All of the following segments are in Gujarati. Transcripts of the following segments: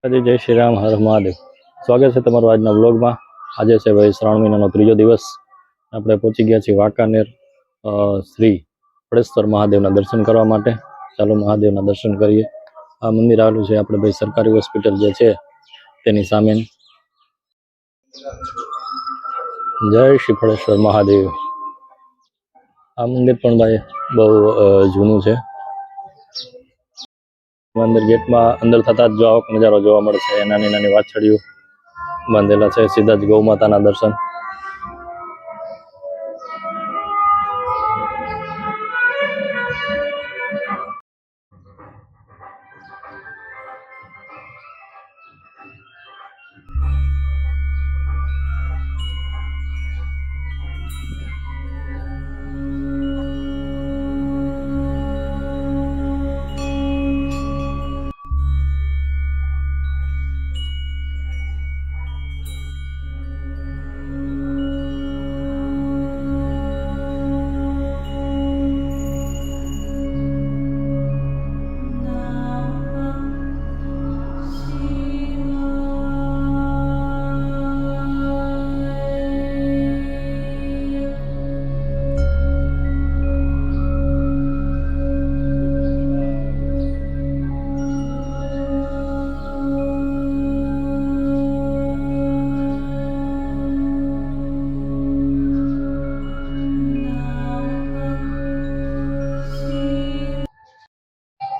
જય શ્રી રામ, હર મહાદેવ. સ્વાગત છે તમારું આજના વ્લોગમાં. આજે છે ભાઈ શ્રાવણ મહિનાનો ત્રીજો દિવસ. આપણે પહોંચી ગયા છીએ વાંકાનેર શ્રી ફળેશ્વર મહાદેવના દર્શન કરવા માટે. ચાલો મહાદેવના દર્શન કરીએ. આ મંદિર આવેલું છે આપણે ભાઈ સરકારી હોસ્પિટલ જે છે તેની સામે. જય શ્રી ફળેશ્વર મહાદેવ. આ મંદિર પણ ભાઈ બહુ જૂનું છે. મંદિર ગેટમાં અંદર થતા જ જો આવો નજારો જોવા મળે છે. નાની નાની વાછડીઓ બાંધેલા છે, સીધા જ ગૌ માતાના દર્શન.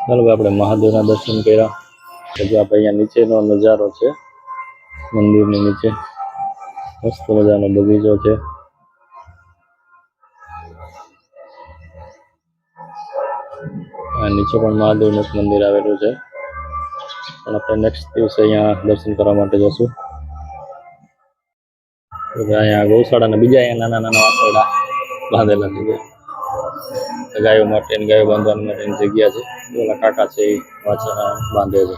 ચાલો ભાઈ આપણે મહાદેવના દર્શન કર્યા. જો આપણે અહીંયા નીચેનો નજારો છે મંદિરની નીચે. મસ્ત મજાનો બગીચો છે. આ નીચે પણ મહાદેવનું એક મંદિર આવેલું છે, પણ આપણે નેક્સ્ટ દિવસે અહીંયા દર્શન કરવા માટે જશું. અહીંયા ગૌશાળા બીજા અહીંયા નાના નાના વાછરડા બાંધેલા છે. ગાયો માટે ગાયો બાંધવા માટેની જગ્યા છે. ઓલા કાકા છે એ વાછરડા બાંધે છે.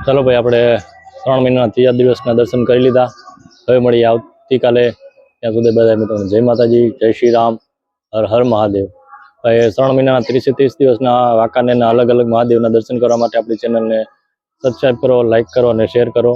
ચાલો ભાઈ આપણે 3 મહિનાના ત્રીજા દિવસના દર્શન કરી લીધા. હવે મળીએ આવતીકાલે. ત્યાં સુધી બધા મિત્રોને જય માતાજી, જય શ્રી રામ, હર હર મહાદેવ. ભાઈ 3 મહિનાના 30 દિવસના વાંકાનેરના અલગ અલગ મહાદેવના દર્શન કરવા માટે આપણી ચેનલને સબસ્ક્રાઈબ કરો, લાઈક કરો અને શેર કરો.